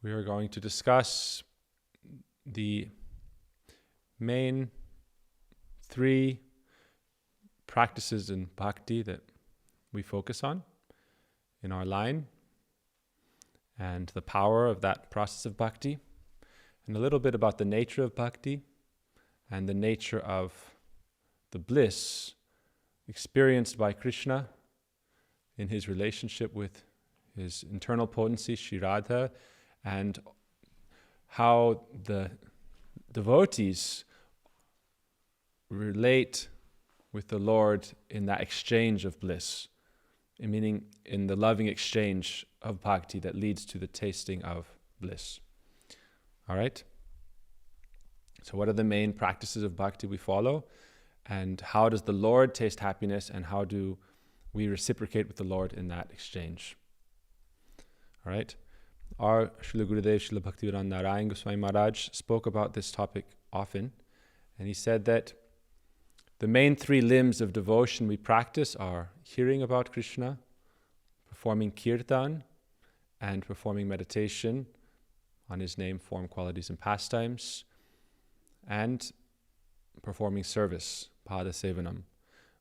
We are going to discuss the main 3 practices in Bhakti that we focus on in our line, and the power of that process of Bhakti, and a little bit about the nature of Bhakti and the nature of the bliss experienced by Krishna in his relationship with his internal potency, Sri Radha, and how the devotees relate with the Lord in that exchange of bliss, meaning in the loving exchange of bhakti that leads to the tasting of bliss. All right? So what are the main practices of bhakti we follow? And how does the Lord taste happiness, and how do we reciprocate with the Lord in that exchange? All right? Our Srila Gurudev, Srila Bhaktivedanta Narayan Goswami Maharaj spoke about this topic often, and he said that the main 3 limbs of devotion we practice are hearing about Krishna, performing kirtan, and performing meditation on his name, form, qualities, and pastimes, and performing service, pada sevanam.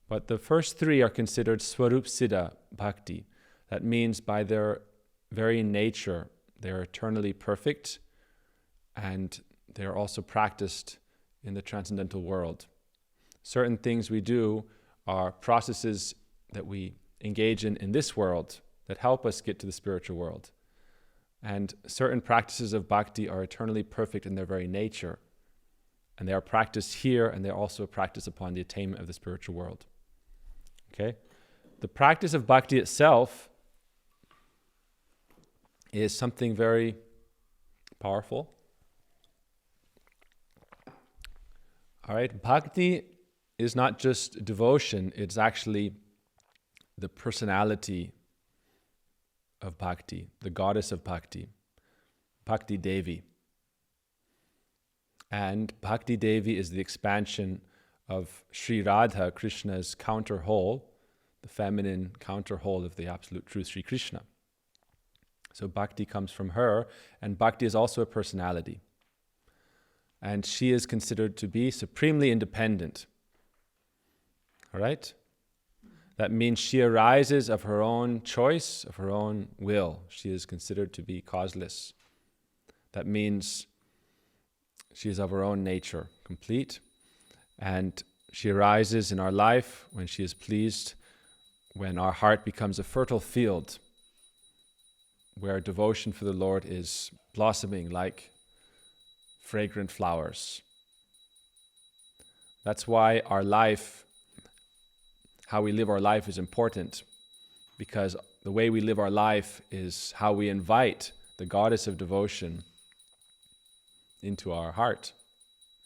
But the first 3 are considered swarup siddha bhakti. That means by their very nature, they are eternally perfect, and they are also practiced in the transcendental world. Certain things we do are processes that we engage in this world that help us get to the spiritual world. And certain practices of bhakti are eternally perfect in their very nature. And they are practiced here, and they are also practiced upon the attainment of the spiritual world. Okay? The practice of bhakti itself is something very powerful. All right? Bhakti is not just devotion, it's actually the personality of Bhakti, the goddess of Bhakti, Bhakti Devi. And Bhakti Devi is the expansion of Sri Radha, Krishna's counter whole, the feminine counter whole of the absolute truth, Sri Krishna. So Bhakti comes from her, and Bhakti is also a personality. And she is considered to be supremely independent. All right? That means she arises of her own choice, of her own will. She is considered to be causeless. That means she is of her own nature, complete. And she arises in our life when she is pleased, when our heart becomes a fertile field where devotion for the Lord is blossoming like fragrant flowers. That's why our life, how we live our life, is important, because the way we live our life is how we invite the goddess of devotion into our heart,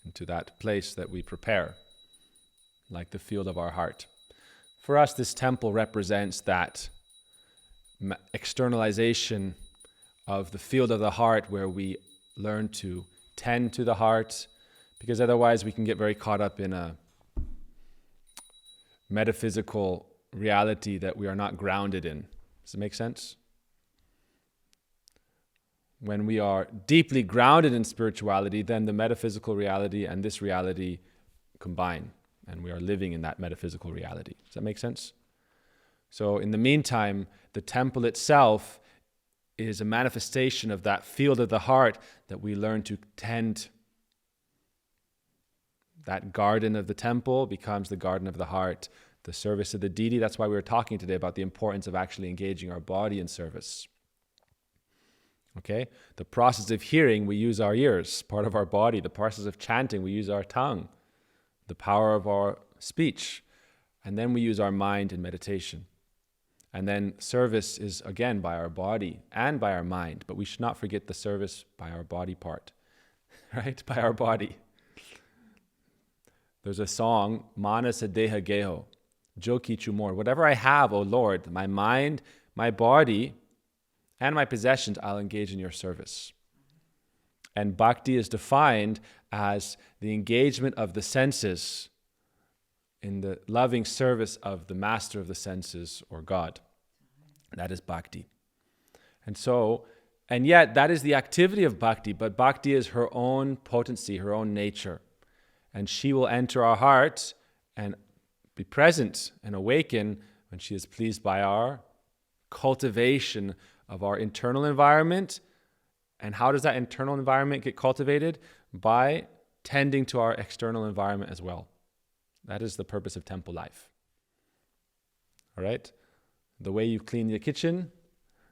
into that place that we prepare, like the field of our heart. For us, this temple represents that externalization of the field of the heart, where we learn to tend to the heart, because otherwise we can get very caught up in a metaphysical reality that we are not grounded in. Does it make sense? When we are deeply grounded in spirituality, then the metaphysical reality and this reality combine, and we are living in that metaphysical reality. Does that make sense? So in the meantime, the temple itself is a manifestation of that field of the heart that we learn to tend. That garden of the temple becomes the garden of the heart, the service of the deity. That's why we were talking today about the importance of actually engaging our body in service. Okay? The process of hearing, we use our ears, part of our body. The process of chanting, we use our tongue, the power of our speech. And then we use our mind in meditation. And then service is, again, by our body and by our mind. But we should not forget the service by our body part, right? By our body. There's a song, Manasa Deha Geho, Joki Chumor. Whatever I have, O Lord, my mind, my body, and my possessions, I'll engage in your service. And bhakti is defined as the engagement of the senses in the loving service of the master of the senses, or God. That is bhakti. And so, And yet, that is the activity of Bhakti, but Bhakti is her own potency, her own nature. And she will enter our heart and be present and awaken when she is pleased by our cultivation of our internal environment. And how does that internal environment get cultivated? By tending to our external environment as well. That is the purpose of temple life. All right? The way you clean the kitchen,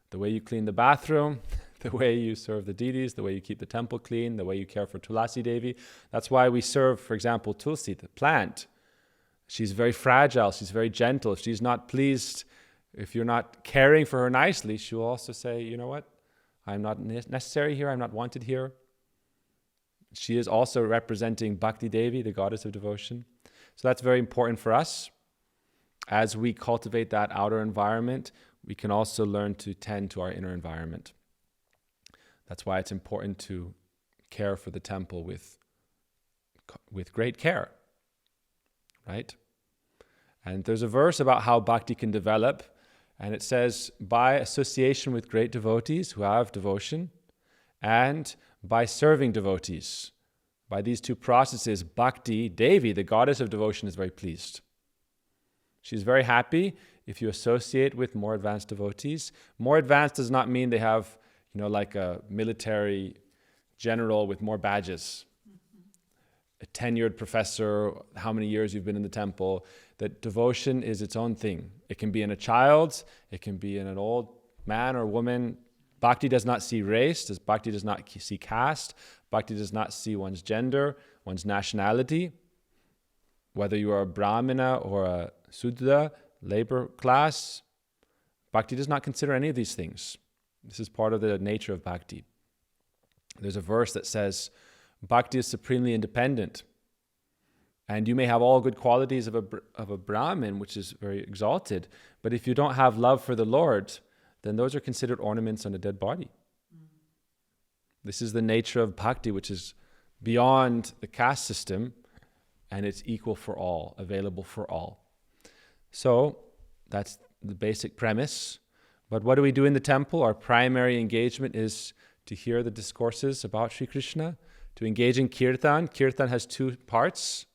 the way you clean the bathroom, the way you serve the deities, the way you keep the temple clean, the way you care for Tulasi Devi. That's why we serve, for example, Tulsi, the plant. She's very fragile. She's very gentle. If she's not pleased, if you're not caring for her nicely, she will also say, you know what? I'm not necessary here. I'm not wanted here. She is also representing Bhakti Devi, the goddess of devotion. So that's very important for us. As we cultivate that outer environment, we can also learn to tend to our inner environment. That's why it's important to care for the temple with great care, right? And there's a verse about how bhakti can develop, and it says, by association with great devotees who have devotion, and by serving devotees. By these two processes, Bhakti Devi, the goddess of devotion, is very pleased. She's very happy if you associate with more advanced devotees. More advanced does not mean they have, like a military general with more badges, a tenured professor, how many years you've been in the temple. That devotion is its own thing. It can be in a child, it can be in an old man or woman. Bhakti does not see race, Bhakti does not see caste, Bhakti does not see one's gender, one's nationality. Whether you are a Brahmana or a Sudra, labor class, Bhakti does not consider any of these things. This is part of the nature of Bhakti. There's a verse that says, Bhakti is supremely independent. And you may have all good qualities of a Brahmin, which is very exalted, but if you don't have love for the Lord, then those are considered ornaments on a dead body. This is the nature of Bhakti, which is beyond the caste system, and it's equal for all, available for all. So that's the basic premise. But what do we do in the temple? Our primary engagement is to hear the discourses about Sri Krishna, to engage in kirtan. Kirtan has two parts.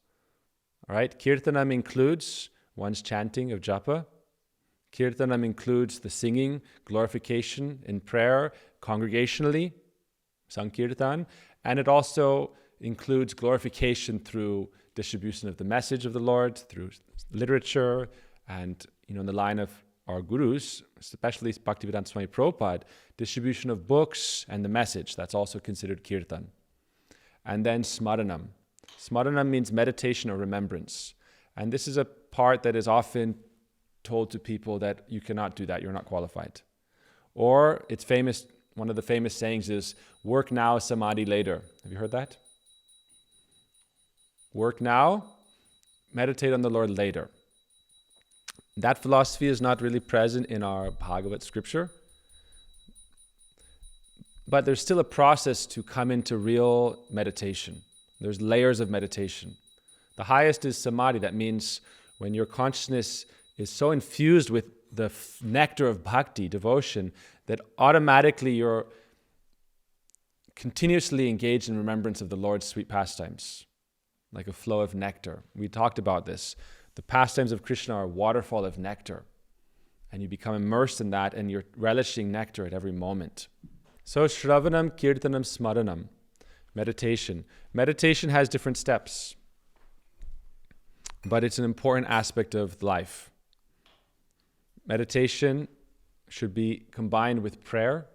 All right, kirtanam includes one's chanting of japa. Kirtanam includes the singing, glorification in prayer, congregationally, sankirtan, and it also includes glorification through distribution of the message of the Lord, through literature, and in the line of our gurus, especially Bhaktivedanta Swami Prabhupada, distribution of books and the message. That's also considered kirtan. And then smaranam. Smaranam means meditation or remembrance. And this is a part that is often told to people that you cannot do that, you're not qualified. Or it's famous, one of the famous sayings is, work now, samadhi later. Have you heard that? Work now, meditate on the Lord later. That philosophy is not really present in our Bhagavad scripture. But there's still a process to come into real meditation. There's layers of meditation. The highest is samadhi. That means when your consciousness is so infused with the nectar of bhakti, devotion, that automatically you're continuously engaged in remembrance of the Lord's sweet pastimes, like a flow of nectar. We talked about this. The pastimes of Krishna are a waterfall of nectar, and you become immersed in that, and you're relishing nectar at every moment. So, Shravanam, Kirtanam, Smaranam, meditation. Meditation has different steps, but it's an important aspect of life. Meditation should be combined with prayer.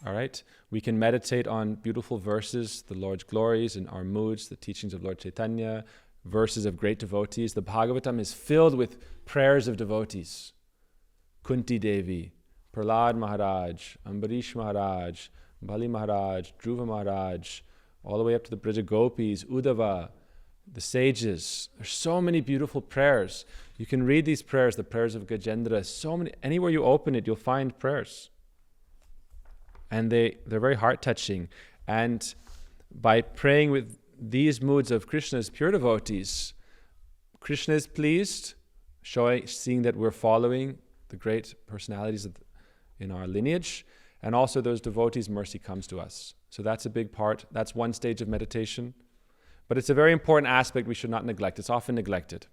All right? We can meditate on beautiful verses, the Lord's glories and our moods, the teachings of Lord Chaitanya, verses of great devotees. The Bhagavatam is filled with prayers of devotees. Kunti Devi, Prahlad Maharaj, Ambarish Maharaj, Bali Maharaj, Dhruva Maharaj, all the way up to the Brija Gopis, Uddhava, the sages. There's so many beautiful prayers. You can read these prayers, the prayers of Gajendra. So many. Anywhere you open it, you'll find prayers. And they're very heart-touching. And by praying with these moods of Krishna's pure devotees, Krishna is pleased, seeing that we're following the great personalities in our lineage, And also those devotees, mercy comes to us. So that's a big part. That's one stage of meditation. But it's a very important aspect we should not neglect. It's often neglected.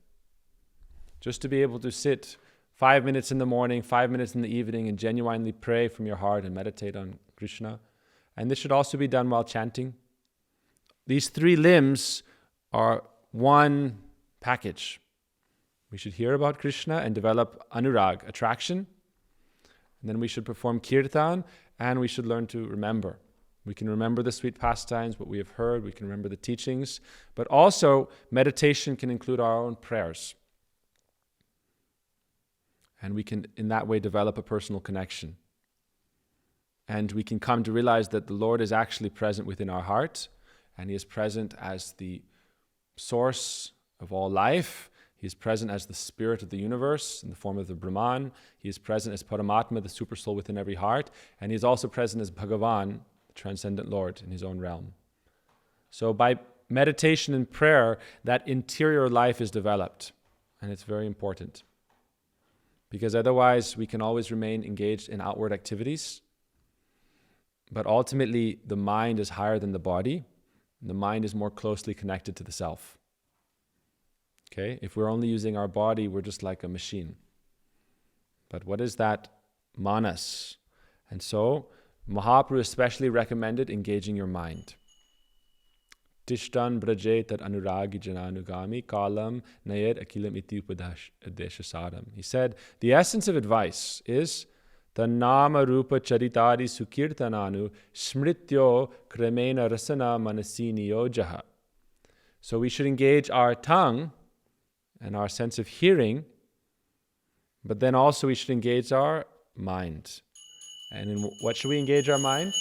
Just to be able to sit 5 minutes in the morning, 5 minutes in the evening, and genuinely pray from your heart and meditate on Krishna. And this should also be done while chanting. These three limbs are one package. We should hear about Krishna and develop anurag, attraction. And then we should perform kirtan, and we should learn to remember. We can remember the sweet pastimes, what we have heard. We can remember the teachings. But also, meditation can include our own prayers. And we can, in that way, develop a personal connection. And we can come to realize that the Lord is actually present within our heart, and He is present as the source of all life. He is present as the spirit of the universe in the form of the Brahman. He is present as Paramatma, the super soul within every heart. And He is also present as Bhagavan, the transcendent Lord in His own realm. So by meditation and prayer, that interior life is developed. And it's very important. Because otherwise, we can always remain engaged in outward activities. But ultimately, the mind is higher than the body. And the mind is more closely connected to the self. Okay? If we're only using our body, we're just like a machine. But what is that manas? And so, Mahaprabhu especially recommended engaging your mind. Tishtan braje tat anuragi jananugami kalam nayed akilam iti upadeshasaram. He said, the essence of advice is the nama rupa charitari sukirtananu smrityo kremena rasana manasini yojaha. So we should engage our tongue and our sense of hearing, but then also we should engage our mind. And in what should we engage our mind?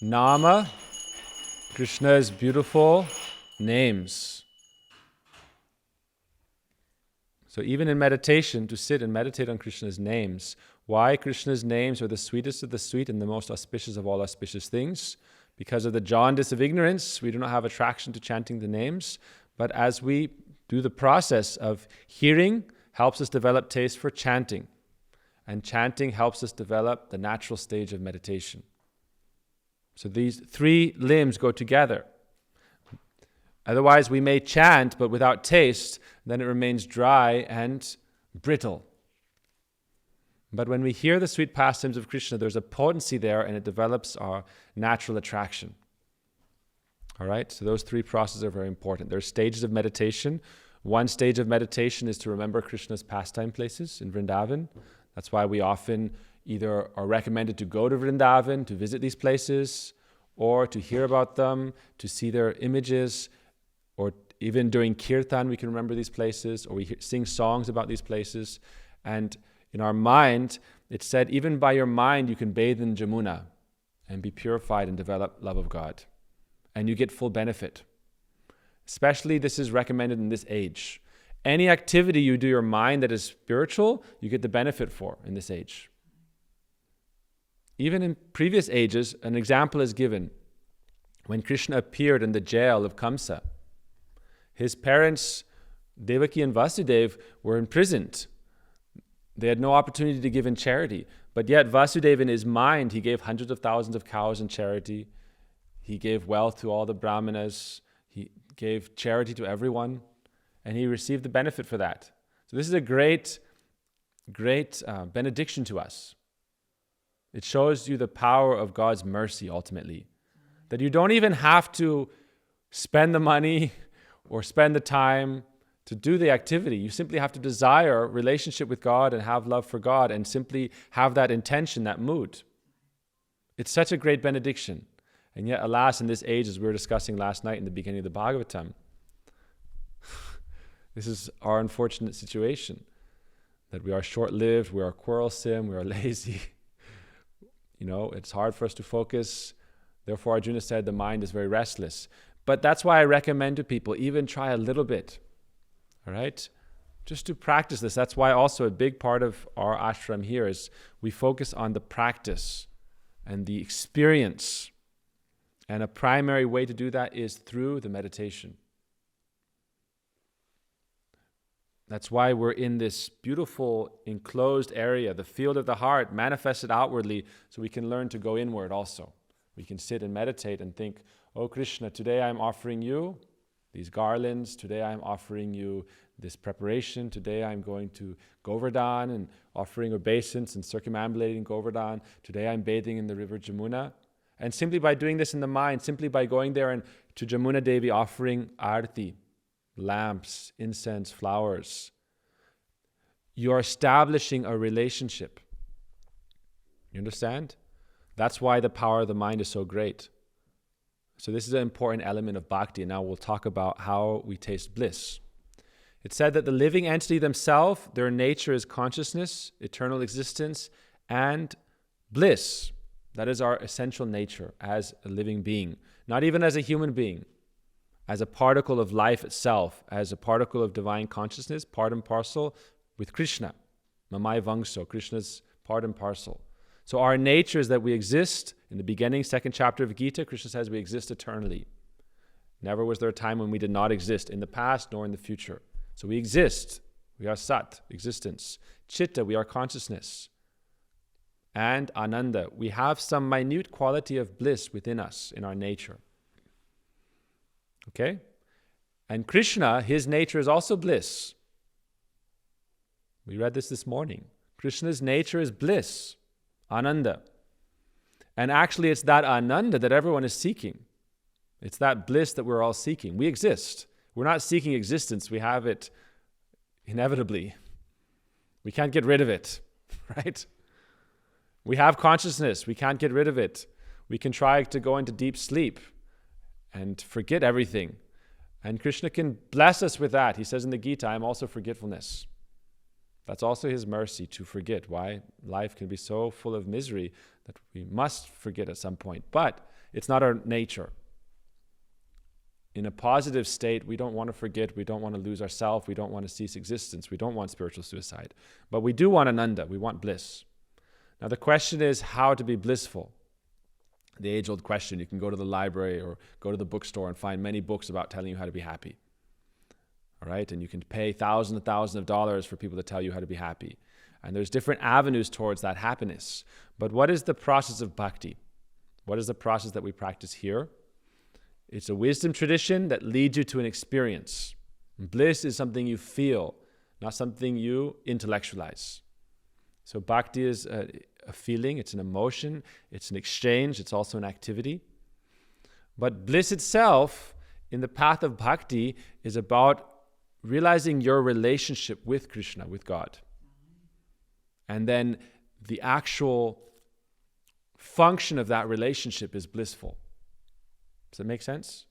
Nama, Krishna's beautiful names. So even in meditation, to sit and meditate on Krishna's names. Why? Krishna's names are the sweetest of the sweet and the most auspicious of all auspicious things. Because of the jaundice of ignorance, we do not have attraction to chanting the names. But as we do the process of hearing, helps us develop taste for chanting. And chanting helps us develop the natural stage of meditation. So these three limbs go together. Otherwise, we may chant, but without taste, then it remains dry and brittle. But when we hear the sweet pastimes of Krishna, there's a potency there, and it develops our natural attraction. All right? So those three processes are very important. There are stages of meditation. One stage of meditation is to remember Krishna's pastime places in Vrindavan. That's why we often either are recommended to go to Vrindavan, to visit these places, or to hear about them, to see their images, or even during kirtan we can remember these places, or we sing songs about these places. And in our mind, it's said even by your mind you can bathe in Jamuna and be purified and develop love of God. And you get full benefit. Especially this is recommended in this age. Any activity you do your mind that is spiritual, you get the benefit for in this age. Even in previous ages, an example is given. When Krishna appeared in the jail of Kamsa, his parents, Devaki and Vasudev, were imprisoned. They had no opportunity to give in charity. But yet Vasudeva, in his mind, he gave hundreds of thousands of cows in charity. He gave wealth to all the brahmanas. He gave charity to everyone. And he received the benefit for that. So this is a great benediction to us. It shows you the power of God's mercy ultimately. That you don't even have to spend the money or spend the time to do the activity. You simply have to desire relationship with God and have love for God and simply have that intention, that mood. It's such a great benediction. And yet, alas, in this age, as we were discussing last night in the beginning of the Bhagavatam, this is our unfortunate situation. That we are short-lived, we are quarrelsome, we are lazy. It's hard for us to focus. Therefore, Arjuna said the mind is very restless. But that's why I recommend to people, even try a little bit. All right? Just to practice this. That's why also a big part of our ashram here is we focus on the practice and the experience. And a primary way to do that is through the meditation. That's why we're in this beautiful enclosed area, the field of the heart, manifested outwardly, so we can learn to go inward also. We can sit and meditate and think, oh Krishna, today I'm offering you these garlands, today I'm offering you this preparation, today I'm going to Govardhan and offering obeisance and circumambulating Govardhan, today I'm bathing in the river Jamuna. And simply by doing this in the mind, simply by going there and to Jamuna Devi offering arti, lamps, incense, flowers, you're establishing a relationship. You understand? That's why the power of the mind is so great. So this is an important element of bhakti. And now we'll talk about how we taste bliss. It said that the living entity themselves, their nature is consciousness, eternal existence, and bliss. That is our essential nature as a living being. Not even as a human being, as a particle of life itself, as a particle of divine consciousness, part and parcel with Krishna. Mamai Vangso, Krishna's part and parcel. So our nature is that we exist. In the beginning, second chapter of Gita, Krishna says we exist eternally. Never was there a time when we did not exist, in the past nor in the future. So we exist. We are Sat, existence. Chitta, we are consciousness. And Ananda, we have some minute quality of bliss within us, in our nature. Okay? And Krishna, his nature is also bliss. We read this morning. Krishna's nature is bliss, Ananda. And actually it's that Ananda that everyone is seeking. It's that bliss that we're all seeking. We exist. We're not seeking existence. We have it inevitably. We can't get rid of it, right? We have consciousness. We can't get rid of it. We can try to go into deep sleep and forget everything. And Krishna can bless us with that. He says in the Gita, I am also forgetfulness. That's also his mercy, to forget. Why? Life can be so full of misery that we must forget at some point. But it's not our nature. In a positive state, we don't want to forget. We don't want to lose ourselves. We don't want to cease existence. We don't want spiritual suicide. But we do want Ananda. We want bliss. Now the question is how to be blissful. The age-old question. You can go to the library or go to the bookstore and find many books about telling you how to be happy. All right? And you can pay thousands and thousands of dollars for people to tell you how to be happy. And there's different avenues towards that happiness. But what is the process of bhakti? What is the process that we practice here? It's a wisdom tradition that leads you to an experience. Bliss is something you feel, not something you intellectualize. So bhakti is a feeling, it's an emotion, it's an exchange, it's also an activity. But bliss itself, in the path of bhakti, is about realizing your relationship with Krishna, with God. And then the actual function of that relationship is blissful. Does that make sense?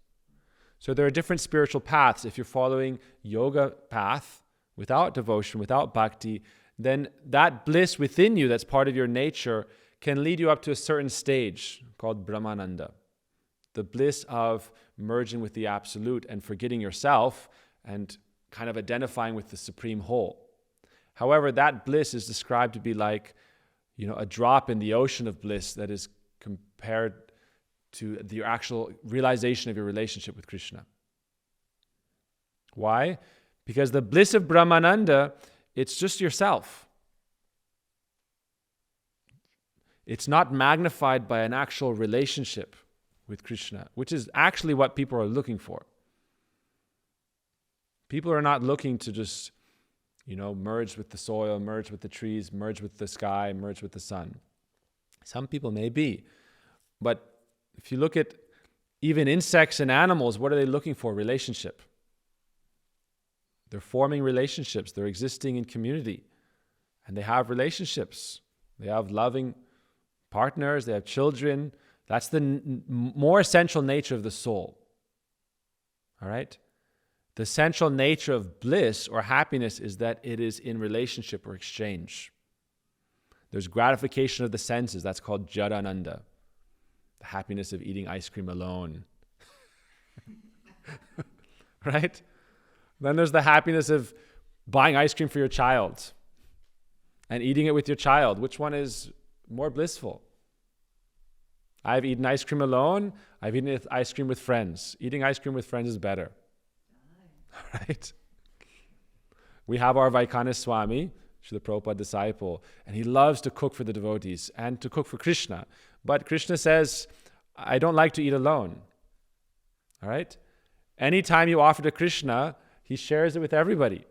So there are different spiritual paths. If you're following yoga path without devotion, without bhakti, then that bliss within you that's part of your nature can lead you up to a certain stage called Brahmananda. The bliss of merging with the absolute and forgetting yourself and kind of identifying with the supreme whole. However, that bliss is described to be like, a drop in the ocean of bliss that is compared to the actual realization of your relationship with Krishna. Why? Because the bliss of Brahmananda, it's just yourself. It's not magnified by an actual relationship with Krishna, which is actually what people are looking for. People are not looking to just, merge with the soil, merge with the trees, merge with the sky, merge with the sun. Some people may be, but if you look at even insects and animals, what are they looking for? Relationship. They're forming relationships. They're existing in community. And they have relationships. They have loving partners. They have children. That's the more essential nature of the soul. All right? The essential nature of bliss or happiness is that it is in relationship or exchange. There's gratification of the senses. That's called Jadananda. The happiness of eating ice cream alone. Right? Then there's the happiness of buying ice cream for your child and eating it with your child. Which one is more blissful? I've eaten ice cream alone. I've eaten ice cream with friends. Eating ice cream with friends is better. Right? We have our Vaikana Swami, Srila Prabhupada disciple, and he loves to cook for the devotees and to cook for Krishna. But Krishna says, I don't like to eat alone. All right? Anytime you offer to Krishna, he shares it with everybody.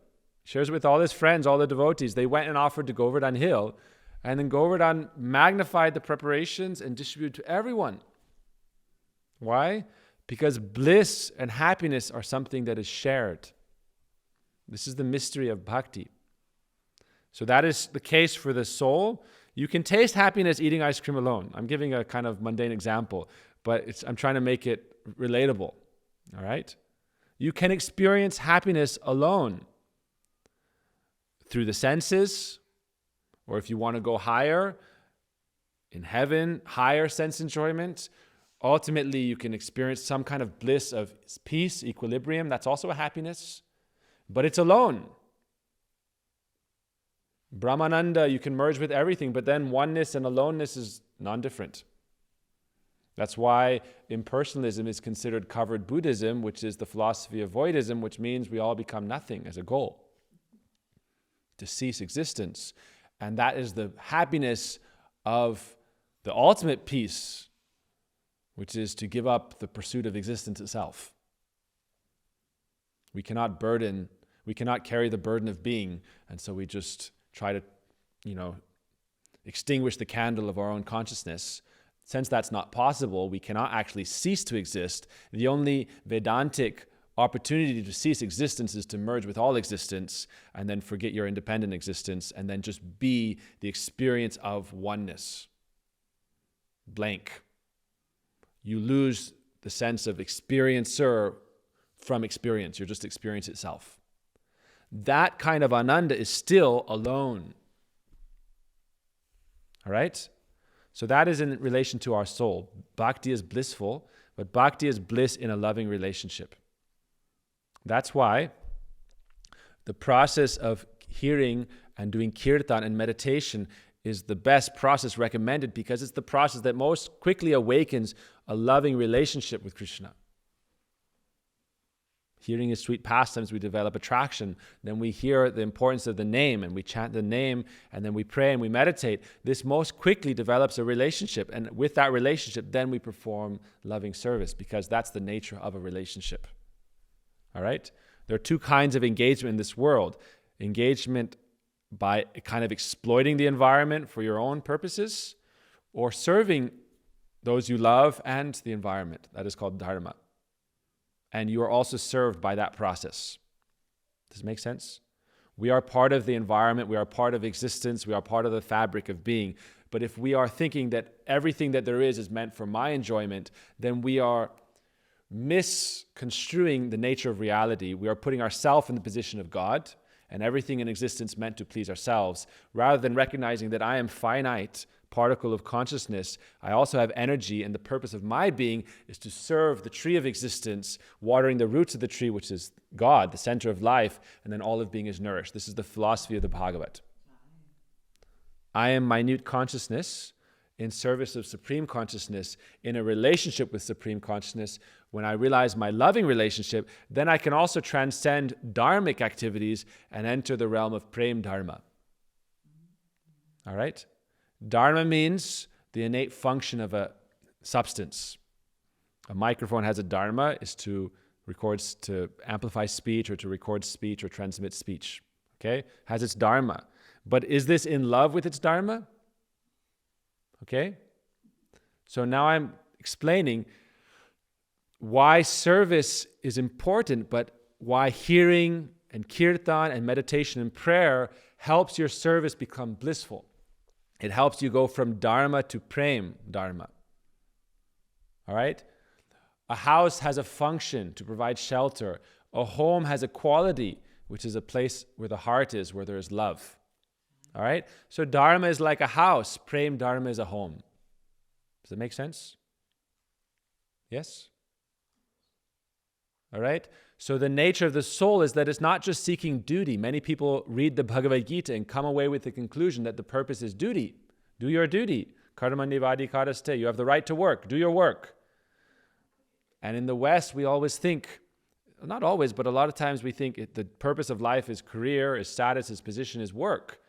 Shares it with all his friends, all the devotees. They went and offered to Govardhan Hill, and then Govardhan magnified the preparations and distributed to everyone. Why? Because bliss and happiness are something that is shared. This is the mystery of bhakti. So that is the case for the soul. You can taste happiness eating ice cream alone. I'm giving a kind of mundane example, but I'm trying to make it relatable. All right? You can experience happiness alone through the senses, or if you want to go higher, in heaven, higher sense enjoyment. Ultimately, you can experience some kind of bliss of peace, equilibrium. That's also a happiness, but it's alone. Brahmananda, you can merge with everything, but then oneness and aloneness is non-different. That's why impersonalism is considered covered Buddhism, which is the philosophy of voidism, which means we all become nothing as a goal, to cease existence. And that is the happiness of the ultimate peace, which is to give up the pursuit of existence itself. We cannot carry the burden of being, and so we just try to, extinguish the candle of our own consciousness. Since that's not possible, we cannot actually cease to exist. The only Vedantic opportunity to cease existence is to merge with all existence and then forget your independent existence and then just be the experience of oneness. Blank. You lose the sense of experiencer from experience. You're just experience itself. That kind of ananda is still alone. All right? So that is in relation to our soul. Bhakti is blissful, but bhakti is bliss in a loving relationship. That's why the process of hearing and doing kirtan and meditation is the best process recommended, because it's the process that most quickly awakens a loving relationship with Krishna. Hearing his sweet pastimes, we develop attraction. Then we hear the importance of the name, and we chant the name, and then we pray and we meditate. This most quickly develops a relationship, and with that relationship, then we perform loving service, because that's the nature of a relationship. All right? There are two kinds of engagement in this world. Engagement by kind of exploiting the environment for your own purposes, or serving those you love and the environment. That is called Dharma. And you are also served by that process. Does it make sense? We are part of the environment, we are part of existence, we are part of the fabric of being. But if we are thinking that everything that there is meant for my enjoyment, then we are misconstruing the nature of reality. We are putting ourselves in the position of God, and everything in existence meant to please ourselves, rather than recognizing that I am finite, particle of consciousness. I also have energy, and the purpose of my being is to serve the tree of existence, watering the roots of the tree, which is God, the center of life, and then all of being is nourished. This is the philosophy of the Bhagavat. I am minute consciousness in service of supreme consciousness, in a relationship with supreme consciousness. When I realize my loving relationship, then I can also transcend dharmic activities and enter the realm of Prema Dharma. All right? Dharma means the innate function of a substance. A microphone has a dharma, is to amplify speech, or to record speech, or transmit speech. Okay? Has its dharma. But is this in love with its dharma? Okay? So now I'm explaining why service is important, but why hearing and kirtan and meditation and prayer helps your service become blissful. It helps you go from Dharma to Prema Dharma. All right? A house has a function to provide shelter. A home has a quality, which is a place where the heart is, where there is love. All right? So Dharma is like a house. Prema Dharma is a home. Does that make sense? Yes? All right? So the nature of the soul is that it's not just seeking duty. Many people read the Bhagavad Gita and come away with the conclusion that the purpose is duty. Do your duty. Karmanyevadikaraste. You have the right to work. Do your work. And in the West, we always think not always, but a lot of times we think the purpose of life is career, is status, is position, is work.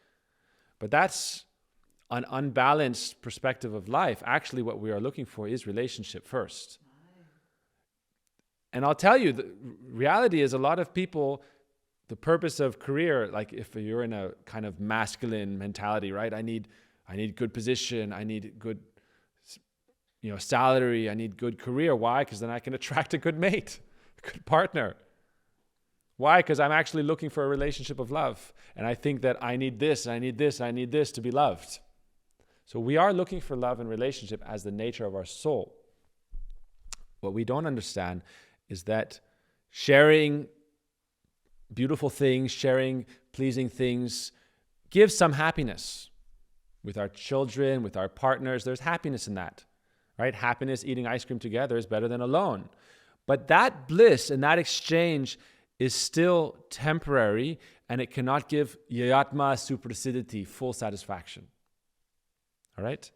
But that's an unbalanced perspective of life. Actually, what we are looking for is relationship first. And I'll tell you, the reality is a lot of people, the purpose of career, like if you're in a kind of masculine mentality, right? I need good position, I need good salary, I need good career. Why? Because then I can attract a good mate, a good partner. Why? Because I'm actually looking for a relationship of love. And I think that I need this, I need this, I need this to be loved. So we are looking for love and relationship as the nature of our soul. What we don't understand is that sharing beautiful things, sharing pleasing things gives some happiness. With our children, with our partners, there's happiness in that, right? Happiness, eating ice cream together is better than alone. But that bliss and that exchange is still temporary, and it cannot give yayatma suprasiddhiti, full satisfaction. All right?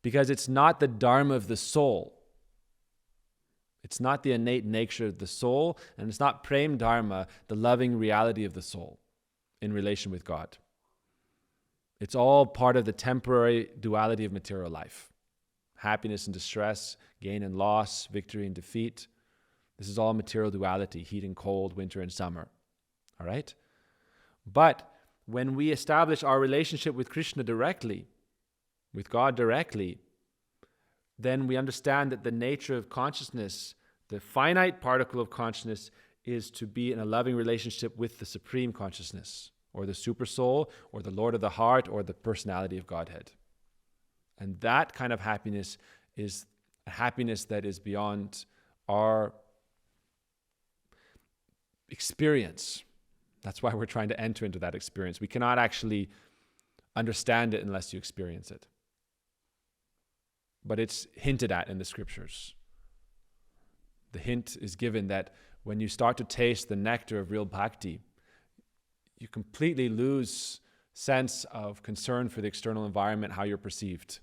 Because it's not the Dharma of the soul. It's not the innate nature of the soul, and it's not Prem Dharma, the loving reality of the soul in relation with God. It's all part of the temporary duality of material life. Happiness and distress, gain and loss, victory and defeat. This is all material duality, heat and cold, winter and summer. All right? But when we establish our relationship with Krishna directly, with God directly, then we understand that the nature of consciousness, the finite particle of consciousness, is to be in a loving relationship with the Supreme Consciousness, or the Super Soul, or the Lord of the Heart, or the personality of Godhead. And that kind of happiness is a happiness that is beyond our experience. That's why we're trying to enter into that experience. We cannot actually understand it unless you experience it. But it's hinted at in the scriptures. The hint is given that when you start to taste the nectar of real bhakti, you completely lose sense of concern for the external environment, how you're perceived.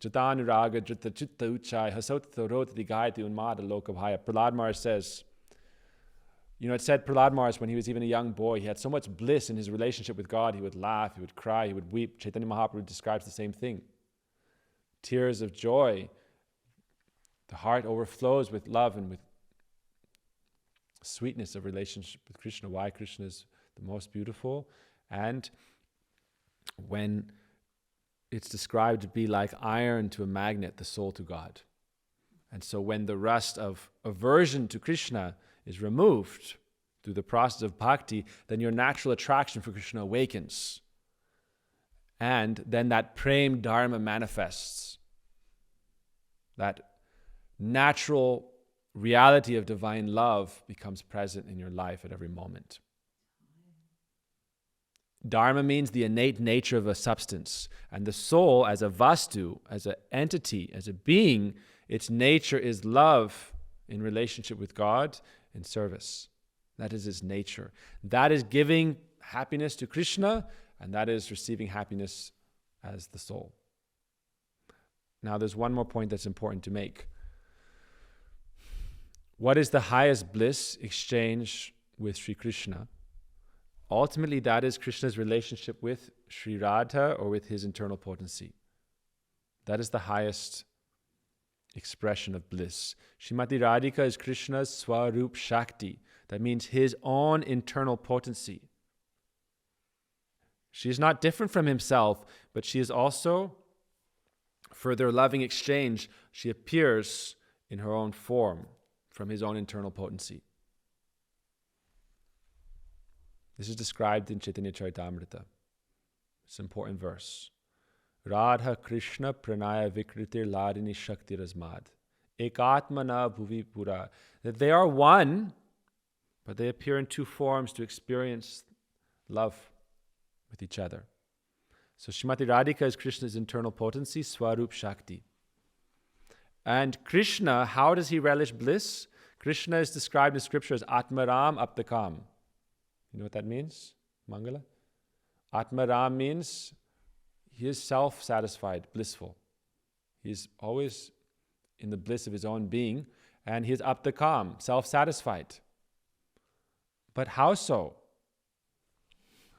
Jatanuraga jita chitta uchai hasautatharoti gayati unmada lokabhaya. Prahlad Maharaj says, it said Prahlad Maharaj, when he was even a young boy, he had so much bliss in his relationship with God, he would laugh, he would cry, he would weep. Chaitanya Mahaprabhu describes the same thing. Tears of joy. The heart overflows with love and with sweetness of relationship with Krishna. Why? Krishna is the most beautiful. And when it's described to be like iron to a magnet, the soul to God. And so when the rust of aversion to Krishna is removed through the process of bhakti, then your natural attraction for Krishna awakens. And then that Prem Dharma manifests. That natural reality of divine love becomes present in your life at every moment. Dharma means the innate nature of a substance. And the soul as a vastu, as an entity, as a being, its nature is love in relationship with God and service. That is its nature. That is giving happiness to Krishna, and that is receiving happiness as the soul. Now there's one more point that's important to make. What is the highest bliss? Exchange with Sri Krishna. Ultimately, that is Krishna's relationship with Sri Radha or with his internal potency. That is the highest expression of bliss. Srimati Radhika is Krishna's Swarup Shakti. That means his own internal potency. She is not different from himself, but she is also, for their loving exchange, she appears in her own form from his own internal potency. This is described in Chaitanya Charitamrita. It's an important verse. Radha Krishna pranaya vikritir ladini shakti rasmad. Ekatmana bhuvi pura. That they are one, but they appear in two forms to experience love with each other. So Srimati Radhika is Krishna's internal potency, Swarup Shakti. And Krishna, how does he relish bliss? Krishna is described in scripture as Atmaram Aptakam. You know what that means, Mangala? Atmaram means he is self-satisfied, blissful. He is always in the bliss of his own being, and he is Aptakam, self-satisfied. But how so?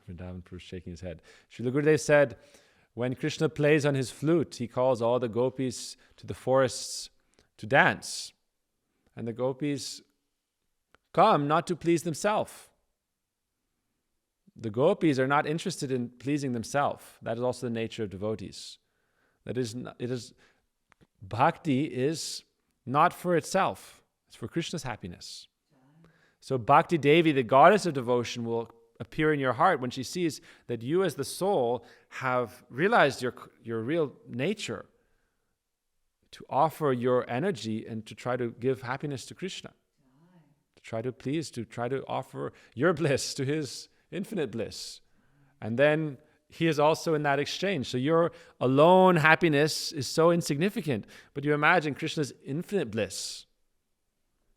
Vrindavan Purush shaking his head. Srila Gurudev said, when Krishna plays on his flute, he calls all the gopis to the forests to dance. And the gopis come not to please themselves. The gopis are not interested in pleasing themselves. That is also the nature of devotees. Bhakti is not for itself. It's for Krishna's happiness. So Bhakti Devi, the goddess of devotion, will appear in your heart when she sees that you as the soul have realized your real nature, to offer your energy and to try to give happiness to Krishna, to try to please, to try to offer your bliss to his infinite bliss. And then he is also in that exchange. So your alone happiness is so insignificant, but you imagine Krishna's infinite bliss.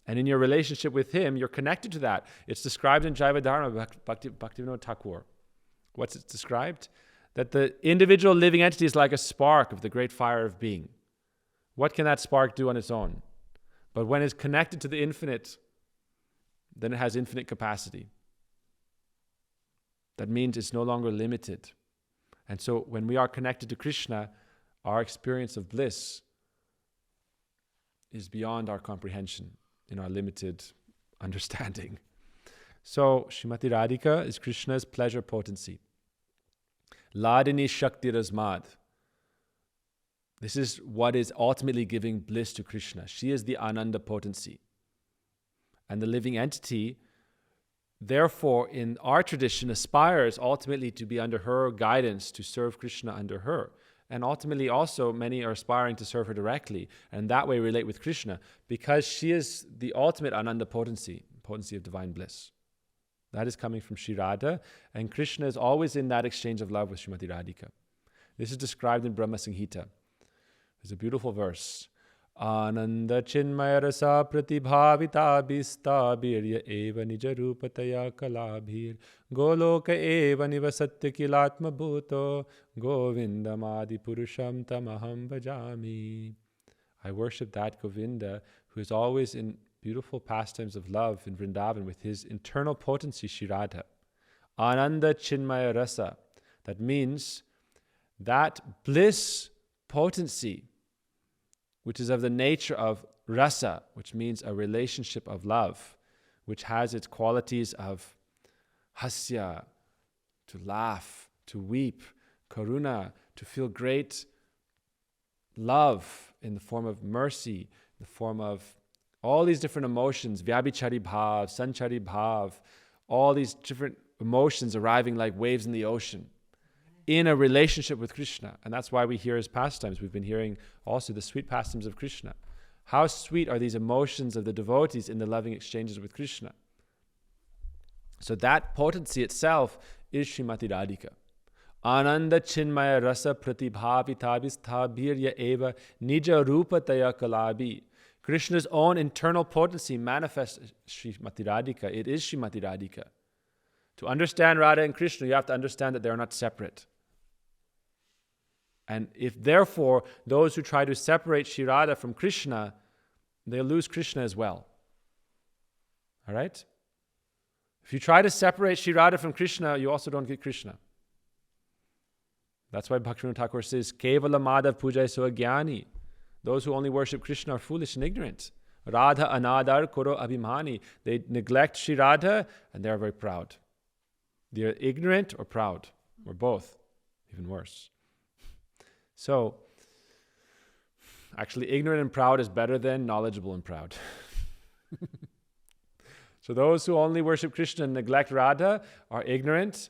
And in your relationship with him, you're connected to that. It's described in Jaiva Dharma, Bhaktivinoda Thakur. What's it described? That the individual living entity is like a spark of the great fire of being. What can that spark do on its own? But when it's connected to the infinite, then it has infinite capacity. That means it's no longer limited. And so when we are connected to Krishna, our experience of bliss is beyond our comprehension, in our limited understanding. So Srimati Radhika is Krishna's pleasure potency. Ladini Shakti Rasmad. This is what is ultimately giving bliss to Krishna. She is the Ananda potency. And the living entity, therefore, in our tradition, aspires ultimately to be under her guidance, to serve Krishna under her. And ultimately also many are aspiring to serve her directly and that way relate with Krishna, because she is the ultimate Ananda potency of divine bliss. That is coming from Sri Radha, and Krishna is always in that exchange of love with Srimati Radhika. This is described in Brahma Samhita. There's a beautiful verse. Ananda chinmaya rasa pratibhavita bista birya eva nija rupataya kalabhir goloka eva nivasatya kilatma bhuto govindam adi purusham tamaham bhajami. I worship that Govinda who is always in beautiful pastimes of love in Vrindavan with his internal potency Shri Radha. Ananda chinmaya rasa. That means that bliss potency, which is of the nature of rasa, which means a relationship of love, which has its qualities of hasya, to laugh, to weep, karuna, to feel great love in the form of mercy, in the form of all these different emotions, vyabhichari bhav, sanchari bhav, all these different emotions arriving like waves in the ocean, in a relationship with Krishna. And that's why we hear his pastimes. We've been hearing also the sweet pastimes of Krishna. How sweet are these emotions of the devotees in the loving exchanges with Krishna. So that potency itself is Srimati Radhika. Ananda chinmaya rasa pratibhavitabhisthabhirya eva nija rupataya kalabi. Krishna's own internal potency manifests Srimati Radhika. It is Srimati Radhika. To understand Radha and Krishna, you have to understand that they are not separate. And if therefore those who try to separate Shri Radha from Krishna, they lose Krishna as well. All right? If you try to separate Shri Radha from Krishna, you also don't get Krishna. That's why Bhaktivinoda Thakur says, Kevala Madhav Pujai Soagyani. Those who only worship Krishna are foolish and ignorant. Radha Anadar Koro Abhimani. They neglect Shri Radha and they are very proud. They are ignorant or proud, or both, even worse. So, actually, ignorant and proud is better than knowledgeable and proud. So those who only worship Krishna and neglect Radha are ignorant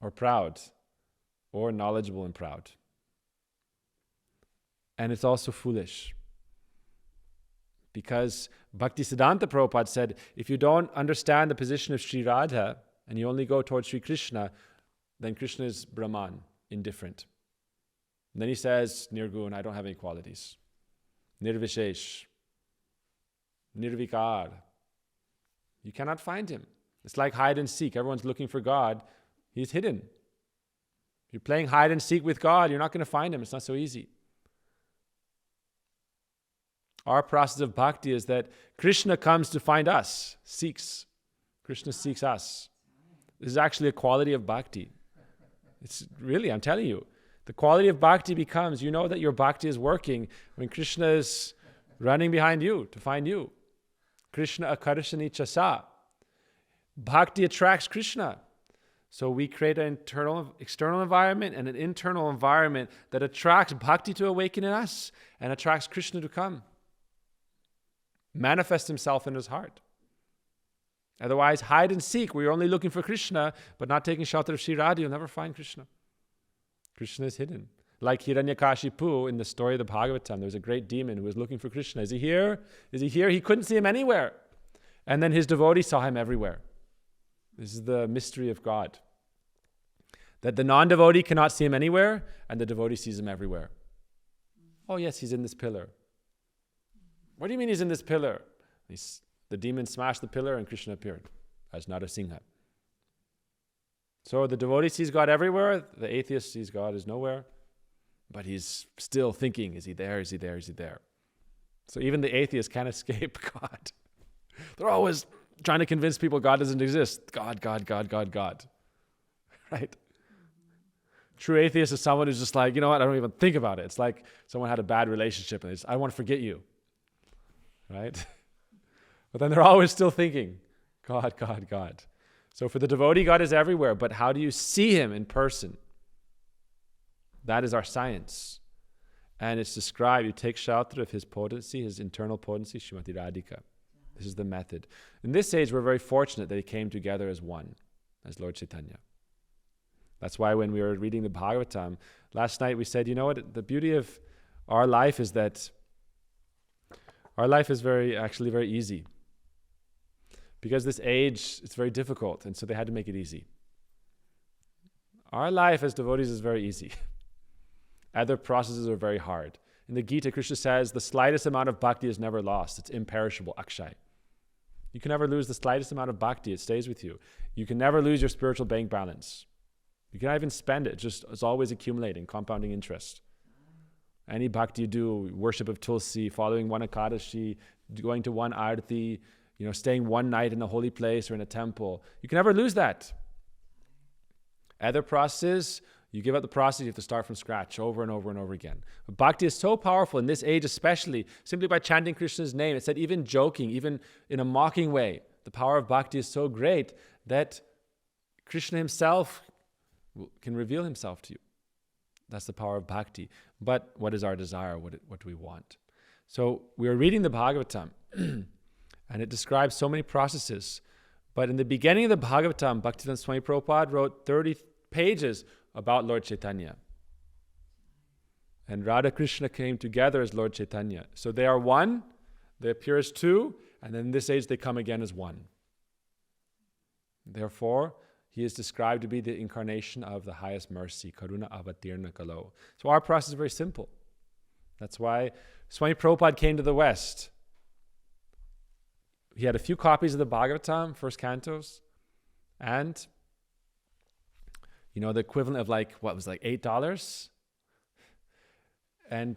or proud, or knowledgeable and proud. And it's also foolish. Because Bhaktisiddhanta Prabhupada said, if you don't understand the position of Sri Radha, and you only go towards Sri Krishna, then Krishna is Brahman, indifferent. And then he says, Nirgun, I don't have any qualities. Nirvishesh, Nirvikar. You cannot find him. It's like hide and seek. Everyone's looking for God. He's hidden. If you're playing hide and seek with God, you're not going to find him. It's not so easy. Our process of bhakti is that Krishna comes to find us, seeks. Krishna seeks us. This is actually a quality of bhakti. It's really, I'm telling you, the quality of bhakti becomes, you know that your bhakti is working when Krishna is running behind you to find you. Krishna akarshani chasa. Bhakti attracts Krishna. So we create an external environment and an internal environment that attracts bhakti to awaken in us and attracts Krishna to come. Manifest himself in his heart. Otherwise, hide and seek, where you're only looking for Krishna, but not taking shelter of Sri Radha, you'll never find Krishna. Krishna is hidden. Like Hiranyakashipu in the story of the Bhagavatam, there was a great demon who was looking for Krishna. Is he here? Is he here? He couldn't see him anywhere. And then his devotees saw him everywhere. This is the mystery of God. That the non-devotee cannot see him anywhere, and the devotee sees him everywhere. Oh yes, he's in this pillar. What do you mean he's in this pillar? The demon smashed the pillar and Krishna appeared as Narasingha. So the devotee sees God everywhere, the atheist sees God as nowhere, but he's still thinking, is he there, is he there, is he there? So even the atheist can't escape God. They're always trying to convince people God doesn't exist. God, God, God, God, God. Right? True atheist is someone who's just like, you know what, I don't even think about it. It's like someone had a bad relationship and I want to forget you. Right? But then they're always still thinking, God, God, God. So for the devotee, God is everywhere, but how do you see him in person? That is our science. And it's described, you take shelter of his potency, his internal potency, Srimati Radhika. This is the method. In this age, we're very fortunate that he came together as one, as Lord Chaitanya. That's why when we were reading the Bhagavatam, last night we said, you know what, the beauty of our life is that our life is actually very easy. Because this age, it's very difficult, and so they had to make it easy. Our life as devotees is very easy. Other processes are very hard. In the Gita, Krishna says, the slightest amount of bhakti is never lost. It's imperishable, akshay. You can never lose the slightest amount of bhakti. It stays with you. You can never lose your spiritual bank balance. You cannot even spend it. It's always accumulating, compounding interest. Any bhakti you do, worship of Tulsi, following one Ekadashi, going to one Arati, staying one night in a holy place or in a temple, you can never lose that. Other processes, you give up the process, you have to start from scratch over and over and over again. But bhakti is so powerful in this age especially, simply by chanting Krishna's name. It said even joking, even in a mocking way, the power of bhakti is so great that Krishna himself can reveal himself to you. That's the power of bhakti. But what is our desire? What do we want? So we are reading the Bhagavatam, and it describes so many processes. But in the beginning of the Bhagavatam, Bhaktivedanta Swami Prabhupada wrote 30 pages about Lord Chaitanya. And Radha Krishna came together as Lord Chaitanya. So they are one, they appear as two, and then in this age they come again as one. Therefore, he is described to be the incarnation of the highest mercy, Karuna Avatirna Kalo. So our process is very simple. That's why Swami Prabhupada came to the West. He had a few copies of the Bhagavatam, first cantos, and the equivalent of $8. And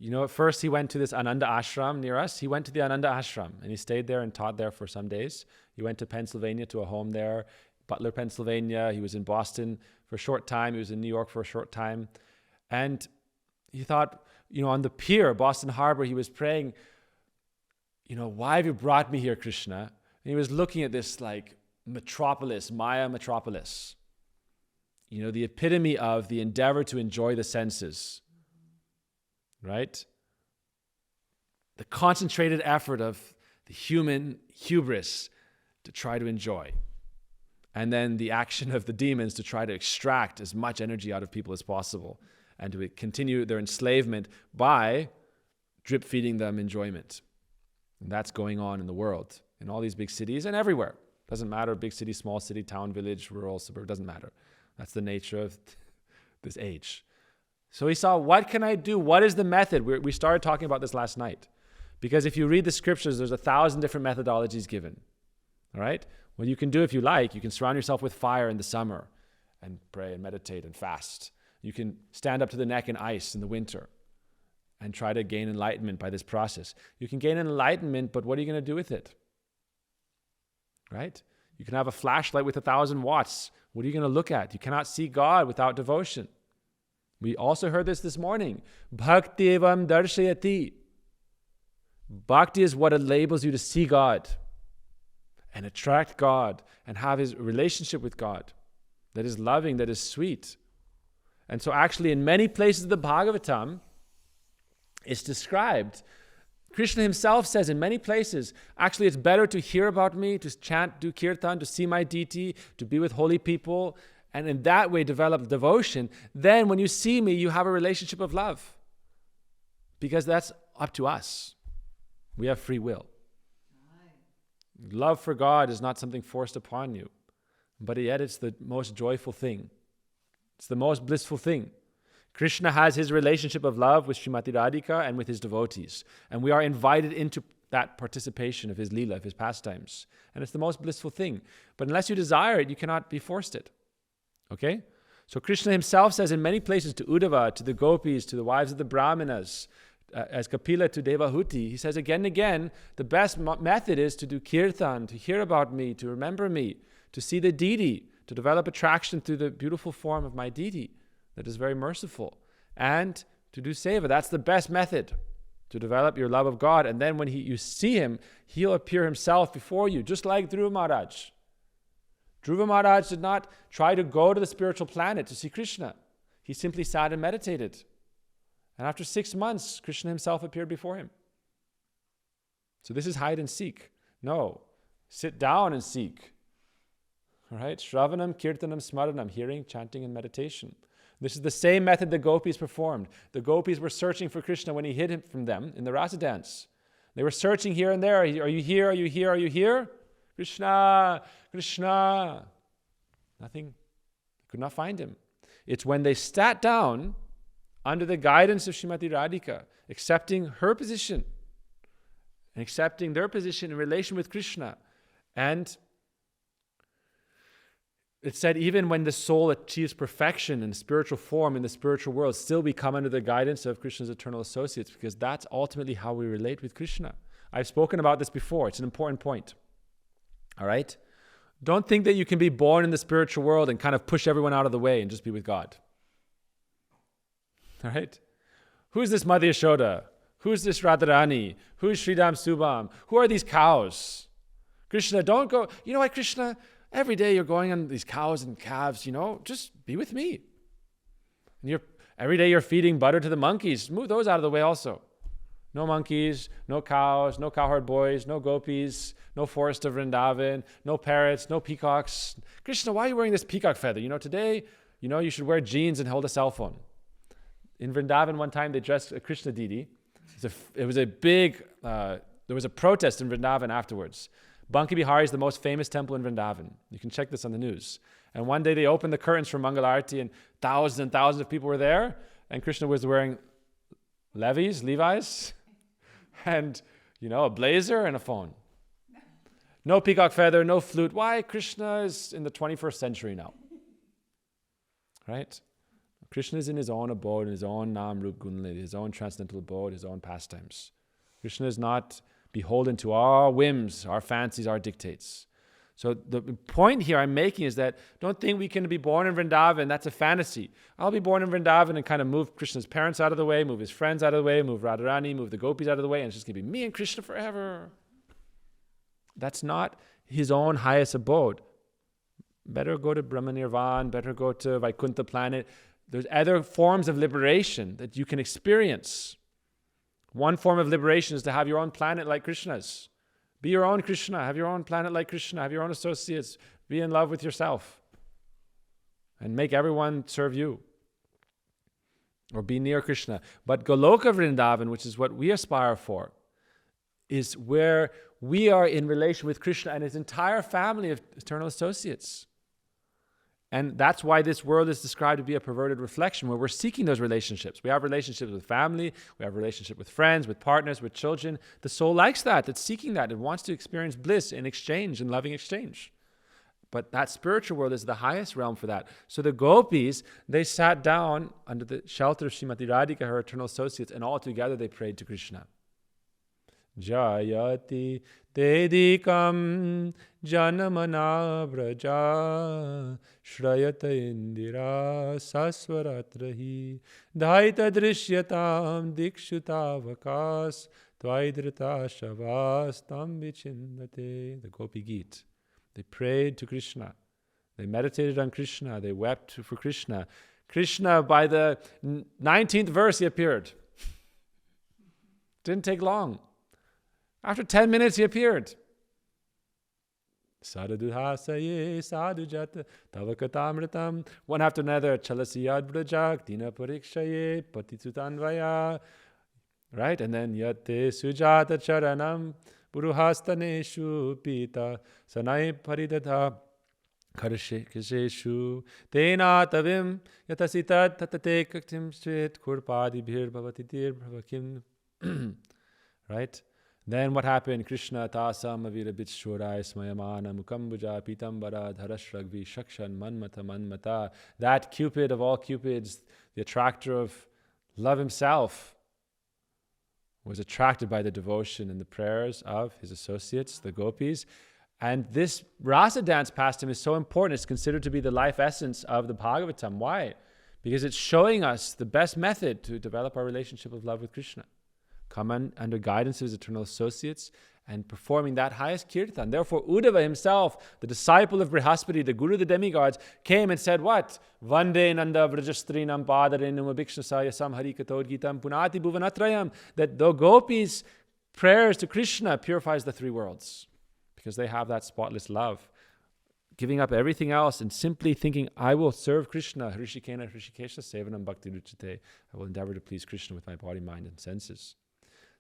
at first he went to this Ananda ashram near us. He went to the Ananda ashram and he stayed there and taught there for some days. He went to Pennsylvania, to a home there, Butler, Pennsylvania. He was in Boston for a short time. He was in New York for a short time. And he thought, on the pier, Boston Harbor, he was praying, why have you brought me here, Krishna? And he was looking at this metropolis, Maya metropolis. The epitome of the endeavor to enjoy the senses. Right? The concentrated effort of the human hubris to try to enjoy. And then the action of the demons to try to extract as much energy out of people as possible and to continue their enslavement by drip feeding them enjoyment. And that's going on in the world, in all these big cities and everywhere. Doesn't matter, big city, small city, town, village, rural, suburb, doesn't matter. That's the nature of this age. So he saw, what can I do? What is the method? We started talking about this last night. Because if you read the scriptures, there's 1,000 different methodologies given. All right? What you can do if you like, you can surround yourself with fire in the summer and pray and meditate and fast. You can stand up to the neck in ice in the winter and try to gain enlightenment by this process. You can gain enlightenment, but what are you going to do with it? Right? You can have a flashlight with 1,000 watts. What are you going to look at? You cannot see God without devotion. We also heard this morning. Bhakti evam darshayati. Bhakti is what enables you to see God and attract God and have his relationship with God that is loving, that is sweet. And so actually in many places of the Bhagavatam, it's described. Krishna himself says in many places, actually it's better to hear about me, to chant, do kirtan, to see my deity, to be with holy people, and in that way develop devotion. Then when you see me, you have a relationship of love. Because that's up to us. We have free will. Love for God is not something forced upon you, but yet it's the most joyful thing. It's the most blissful thing. Krishna has his relationship of love with Srimati Radhika and with his devotees. And we are invited into that participation of his lila, of his pastimes. And it's the most blissful thing. But unless you desire it, you cannot be forced it. Okay? So Krishna himself says in many places to Uddhava, to the gopis, to the wives of the brahmanas, as Kapila to Devahuti, he says again and again, the best method is to do kirtan, to hear about me, to remember me, to see the deity, to develop attraction through the beautiful form of my deity that is very merciful, and to do seva. That's the best method to develop your love of God. And then when you see him, he'll appear himself before you, just like Dhruva Maharaj. Dhruva Maharaj did not try to go to the spiritual planet to see Krishna. He simply sat and meditated. And after 6 months, Krishna himself appeared before him. So this is hide and seek. No, sit down and seek. All right? Shravanam, Kirtanam, Smaranam, hearing, chanting, and meditation. This is the same method the gopis performed. The gopis were searching for Krishna when he hid him from them in the rasa dance. They were searching here and there. Are you here? Are you here? Are you here? Krishna, Krishna. Nothing. Could not find him. It's when they sat down under the guidance of Srimati Radhika, accepting her position and accepting their position in relation with Krishna. And it said even when the soul achieves perfection in spiritual form in the spiritual world, still we come under the guidance of Krishna's eternal associates, because that's ultimately how we relate with Krishna. I've spoken about this before. It's an important point. All right? Don't think that you can be born in the spiritual world and kind of push everyone out of the way and just be with God. All right? Who's this Mother Yashoda? Who's this Radharani? Who's Sridham Subham? Who are these cows? Krishna, don't go. You know what, Krishna? Every day you're going on these cows and calves, just be with me. And every day you're feeding butter to the monkeys. Move those out of the way also. No monkeys, no cows, no cowherd boys, no gopis, no forest of Vrindavan, no parrots, no peacocks. Krishna, why are you wearing this peacock feather? Today, you should wear jeans and hold a cell phone. In Vrindavan one time they dressed a Krishna deity. It was a big, there was a protest in Vrindavan afterwards. Banki Bihari is the most famous temple in Vrindavan. You can check this on the news. And one day they opened the curtains for Mangalarti and thousands of people were there. And Krishna was wearing Levi's, and, a blazer and a phone. No peacock feather, no flute. Why? Krishna is in the 21st century now. Right? Krishna is in his own abode, in his own Nam Rup Gunlila, his own transcendental abode, his own pastimes. Krishna is not beholden to our whims, our fancies, our dictates. So the point here I'm making is that don't think we can be born in Vrindavan. That's a fantasy. I'll be born in Vrindavan and kind of move Krishna's parents out of the way, move his friends out of the way, move Radharani, move the gopis out of the way, and it's just going to be me and Krishna forever. That's not his own highest abode. Better go to Brahma Nirvana, better go to Vaikuntha planet. There's other forms of liberation that you can experience. One form of liberation is to have your own planet like Krishna's. Be your own Krishna. Have your own planet like Krishna. Have your own associates. Be in love with yourself. And make everyone serve you. Or be near Krishna. But Goloka Vrindavan, which is what we aspire for, is where we are in relation with Krishna and his entire family of eternal associates. And that's why this world is described to be a perverted reflection, where we're seeking those relationships. We have relationships with family, we have relationship with friends, with partners, with children. The soul likes that, it's seeking that. It wants to experience bliss in exchange, in loving exchange. But that spiritual world is the highest realm for that. So the gopis, they sat down under the shelter of Srimati Radhika, her eternal associates, and all together they prayed to Krishna. Jayati Tedikam Janamana Vraja Shrayata Indira Saswaratrahi Dhaita Drishyatam Dikshutavakas Tvaidrita Shavas Tam Vichindate. The Gopi Geet. They prayed to Krishna. They meditated on Krishna. They wept for Krishna. Krishna, by the 19th verse, he appeared. Didn't take long. After 10 minutes, he appeared. Sadhuhasaye sadhujat tavakatamritam. One after another. Chalasiyad brajak dina parikshaye patitutanvaya. Right? And then yate sujata charanam puruhastaneshu pita sanai paridata karsheshu tena tavim yatasitat tatate kaktim shit kurpadi bhir bhavatitir bhavakim. Right? Then what happened? Krishna tasam avira bitshurai smayamana mukambuja pitambara dharashragvi shakshan manmata manmata. That Cupid of all Cupids, the attractor of love himself, was attracted by the devotion and the prayers of his associates, the gopis. And this rasa dance pastime is so important. It's considered to be the life essence of the Bhagavatam. Why? Because it's showing us the best method to develop our relationship of love with Krishna. Come under guidance of his eternal associates and performing that highest kirtan. Therefore, Uddhava himself, the disciple of Brihaspati, the guru of the demigods, came and said what? Vande nanda vrajastrinam padarinam abhikshnasaya samharikatod gitam punati bhuvanatrayam. That the gopis' prayers to Krishna purifies the three worlds because they have that spotless love. Giving up everything else and simply thinking, I will serve Krishna. Hrishikena Hrishikesha Sevanam Bhakti Ruchite. I will endeavor to please Krishna with my body, mind, and senses.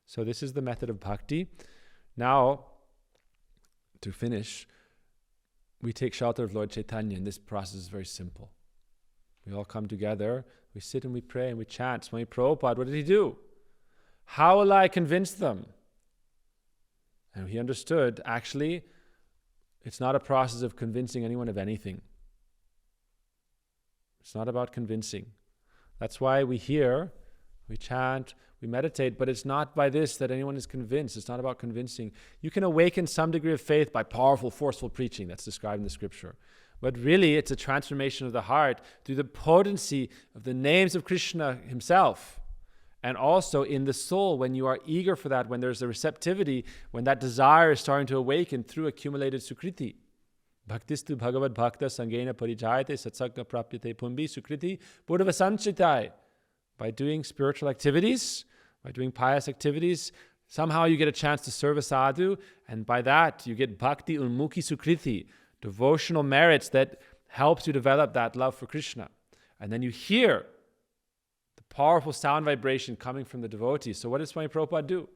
So this is the method of bhakti. Now, to finish, we take shelter of Lord Chaitanya, and this process is very simple. We all come together, we sit and we pray and we chant. Swami Prabhupada, what did he do? How will I convince them? And he understood, actually, it's not a process of convincing anyone of anything. It's not about convincing. That's why we hear, we chant, we meditate, but it's not by this that anyone is convinced. It's not about convincing. You can awaken some degree of faith by powerful, forceful preaching that's described in the scripture. But really, it's a transformation of the heart through the potency of the names of Krishna himself. And also in the soul, when you are eager for that, when there's a receptivity, when that desire is starting to awaken through accumulated sukriti. Bhaktistu bhagavad bhakta sangena parijayate satsagna prapyate pumbi sukriti purva sanchitai. By doing spiritual activities, by doing pious activities, somehow you get a chance to serve a sadhu, and by that you get bhakti unmukhi sukriti, devotional merits that helps you develop that love for Krishna. And then you hear the powerful sound vibration coming from the devotees. So what did Swami Prabhupada do?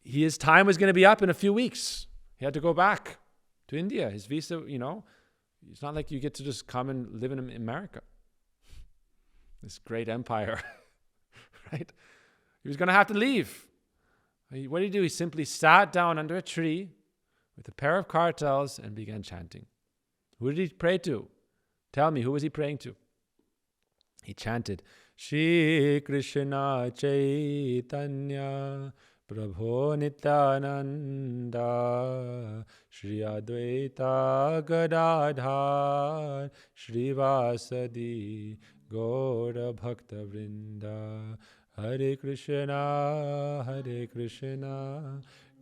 His time was going to be up in a few weeks. He had to go back to India. His visa, it's not like you get to just come and live in America. This great empire, right? He was going to have to leave. What did he do? He simply sat down under a tree with a pair of kartals and began chanting. Who did he pray to? Tell me, who was he praying to? He chanted, Shri Krishna Chaitanya Prabho Nityananda Shri Advaita Gadadhar Shri Vasadi Gaura Bhakta Vrinda Hare Krishna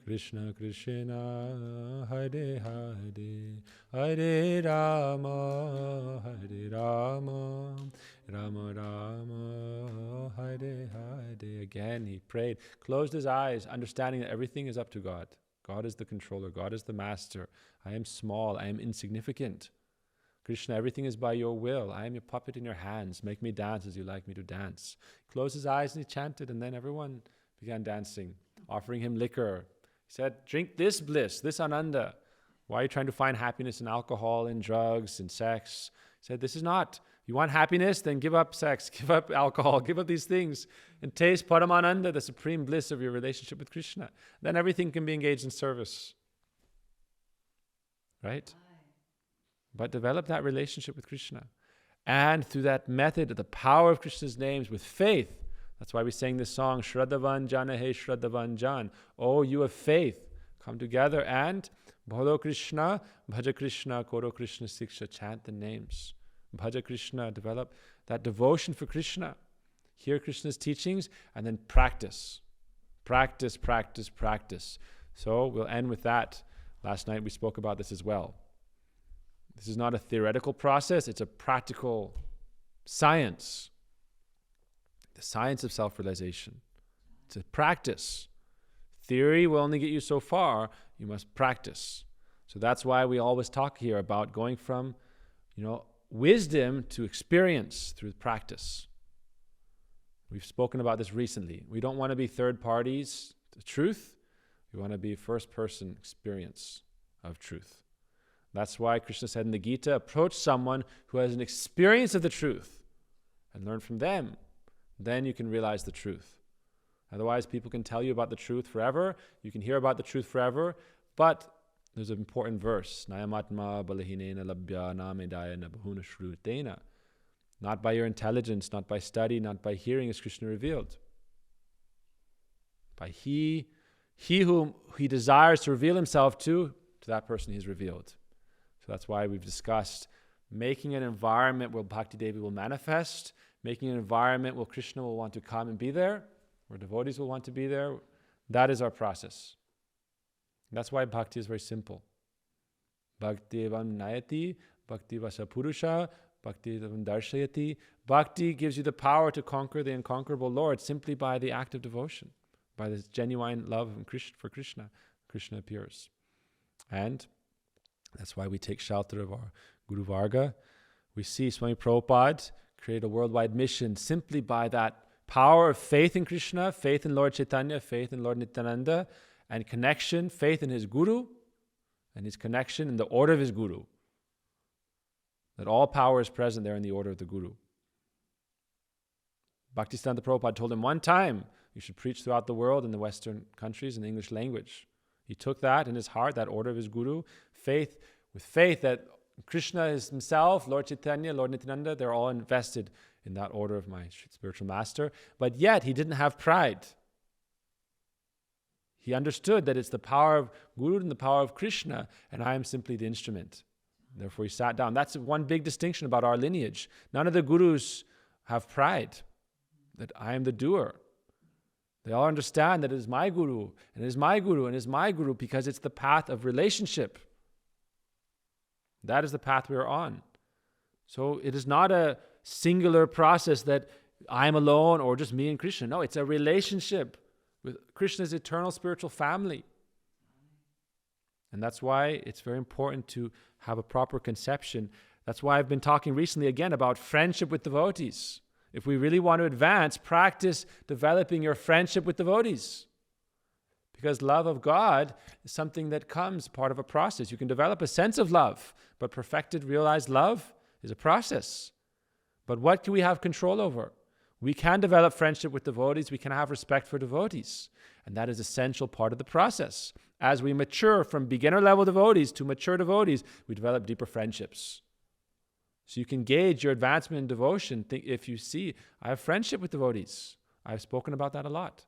Krishna Krishna Hare Hare Hare Rama Rama Rama Hare Hare. Again he prayed, closed his eyes, understanding that everything is up to God. God is the controller, God is the master. I am small, I am insignificant. Krishna, everything is by your will. I am your puppet in your hands. Make me dance as you like me to dance. He closed his eyes and he chanted, and then everyone began dancing, offering him liquor. He said, drink this bliss, this ananda. Why are you trying to find happiness in alcohol, in drugs, in sex? He said, this is not. You want happiness? Then give up sex, give up alcohol, give up these things, and taste Paramananda, the supreme bliss of your relationship with Krishna. Then everything can be engaged in service. Right? But develop that relationship with Krishna. And through that method of the power of Krishna's names with faith, That's why we sang this song, Shraddhavan Jana He Shraddhavan Jan. Oh, you have faith, come together and Bholo Krishna, Bhaja Krishna, Koro Krishna Siksha, chant the names. Bhaja Krishna, develop that devotion for Krishna. Hear Krishna's teachings and then practice. Practice, practice, practice. So we'll end with that. Last night we spoke about this as well. This is not a theoretical process, it's a practical science. The science of self-realization. It's a practice. Theory will only get you so far. You must practice. So that's why we always talk here about going from, wisdom to experience through practice. We've spoken about this recently. We don't want to be third parties to truth. We want to be first-person experience of truth. That's why Krishna said in the Gita, approach someone who has an experience of the truth and learn from them. Then you can realize the truth. Otherwise, people can tell you about the truth forever. You can hear about the truth forever. But there's an important verse. Nayamatma balahinena labhya namedaya nabhuna shrutena. Not by your intelligence, not by study, not by hearing is Krishna revealed. By he whom he desires to reveal himself to that person he's revealed. So that's why we've discussed making an environment where Bhakti Devi will manifest, making an environment where Krishna will want to come and be there, where devotees will want to be there. That is our process. That's why bhakti is very simple. Bhakti evam nayati, bhakti vasa purusha, bhakti evam darshayati. Bhakti gives you the power to conquer the unconquerable Lord simply by the act of devotion, by this genuine love for Krishna. Krishna appears. And that's why we take shelter of our Guru Varga. We see Swami Prabhupada create a worldwide mission simply by that power of faith in Krishna, faith in Lord Chaitanya, faith in Lord Nityananda, and connection, faith in his Guru, and his connection in the order of his Guru. That all power is present there in the order of the Guru. Bhaktisiddhanta Prabhupada told him one time, you should preach throughout the world in the Western countries in the English language. He took that in his heart, that order of his Guru, faith that Krishna is himself, Lord Chaitanya, Lord Nityananda, they're all invested in that order of my spiritual master. But yet, he didn't have pride. He understood that it's the power of Guru and the power of Krishna, and I am simply the instrument. Therefore, he sat down. That's one big distinction about our lineage. None of the Gurus have pride, that I am the doer. They all understand that it is my Guru, and it is my Guru, and it is my Guru, because it's the path of relationship. That is the path we are on. So it is not a singular process that I am alone or just me and Krishna. No, it's a relationship with Krishna's eternal spiritual family. And that's why it's very important to have a proper conception. That's why I've been talking recently again about friendship with devotees. If we really want to advance, practice developing your friendship with devotees. Because love of God is something that comes part of a process. You can develop a sense of love, but perfected, realized love is a process. But what can we have control over? We can develop friendship with devotees. We can have respect for devotees. And that is an essential part of the process. As we mature from beginner level devotees to mature devotees, we develop deeper friendships. So you can gauge your advancement in devotion if you see, I have friendship with devotees. I've spoken about that a lot.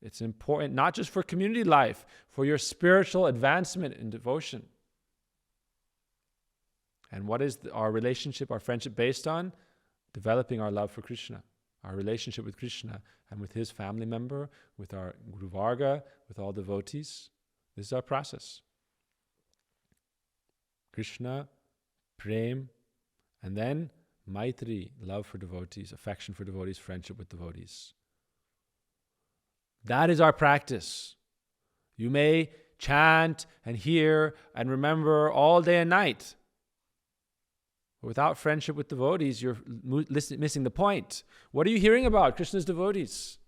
It's important, not just for community life, for your spiritual advancement in devotion. And what is our relationship, our friendship based on? Developing our love for Krishna, our relationship with Krishna and with his family member, with our Guru Varga, with all devotees. This is our process. Krishna, Prema, and then Maitri, love for devotees, affection for devotees, friendship with devotees. That is our practice. You may chant and hear and remember all day and night. But without friendship with devotees, you're missing the point. What are you hearing about? Krishna's devotees.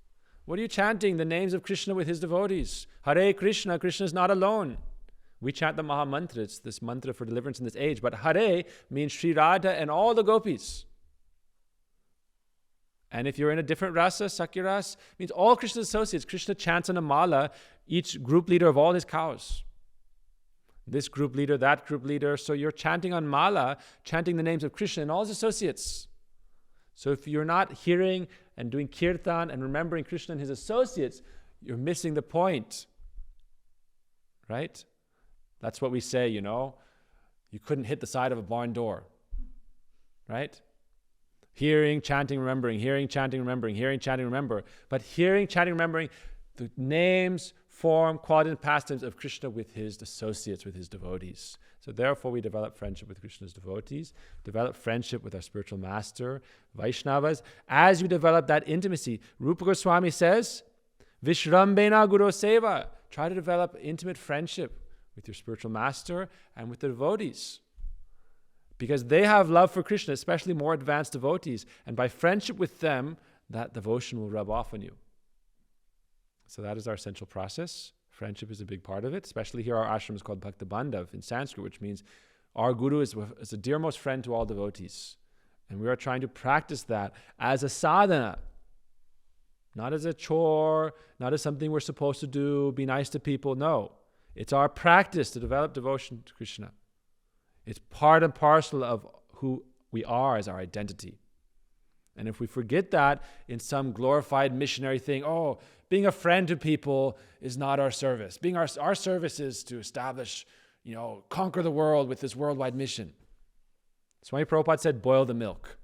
What are you chanting? The names of Krishna with his devotees. Hare Krishna, Krishna is not alone. We chant the Maha Mantra. It's this mantra for deliverance in this age. But Hare means Sri Radha and all the gopis. And if you're in a different rasa, Sakya rasa, means all Krishna's associates. Krishna chants on a mala, each group leader of all his cows. This group leader, that group leader. So you're chanting on mala, chanting the names of Krishna and all his associates. So if you're not hearing and doing kirtan and remembering Krishna and his associates, you're missing the point. Right? That's what we say, you couldn't hit the side of a barn door. Right? Hearing, chanting, remembering, hearing, chanting, remembering, hearing, chanting, remember. But hearing, chanting, remembering the names, form, qualities, and pastimes of Krishna with his associates, with his devotees. So therefore we develop friendship with Krishna's devotees, develop friendship with our spiritual master, Vaishnavas. As you develop that intimacy, Rupa Goswami says, Vishrambena Guru Seva. Try to develop intimate friendship with your spiritual master and with the devotees. Because they have love for Krishna, especially more advanced devotees. And by friendship with them, that devotion will rub off on you. So that is our essential process. Friendship is a big part of it. Especially here, our ashram is called Bhakta Bandhav in Sanskrit, which means our guru is a dearmost friend to all devotees. And we are trying to practice that as a sadhana. Not as a chore, not as something we're supposed to do, be nice to people. No. It's our practice to develop devotion to Krishna. It's part and parcel of who we are as our identity. And if we forget that in some glorified missionary thing, being a friend to people is not our service. Being our service is to establish, conquer the world with this worldwide mission. Swami Prabhupada said, boil the milk.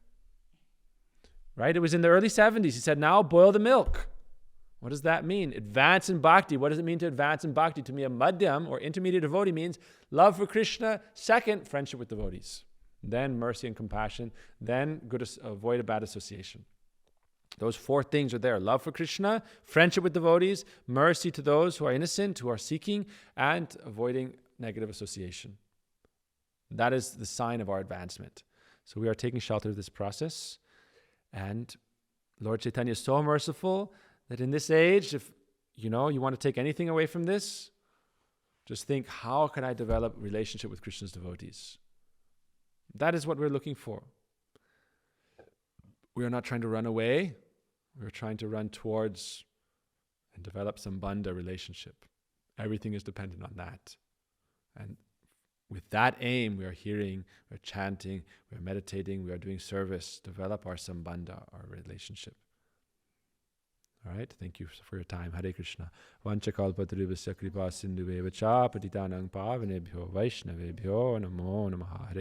Right? It was in the early 70s. He said, now boil the milk. What does that mean? Advance in bhakti. What does it mean to advance in bhakti? To me, a madhyam or intermediate devotee means love for Krishna. Second, friendship with devotees. Then mercy and compassion. Then avoid a bad association. Those 4 things are there. Love for Krishna, friendship with devotees, mercy to those who are innocent, who are seeking, and avoiding negative association. That is the sign of our advancement. So we are taking shelter of this process. And Lord Chaitanya is so merciful that in this age, if you want to take anything away from this, just think, how can I develop relationship with Krishna's devotees? That is what we're looking for. We are not trying to run away. We're trying to run towards and develop some bandha relationship. Everything is dependent on that. And with that aim, we are hearing, we are chanting, we are meditating, we are doing service, develop our sambandha, our relationship. All right, thank you for your time. Hare Krishna. Vanchakalpatarubhasya kripa sindhuve vacha patitanang pavanebhyo vaishnavebhyo namo namaha. Hare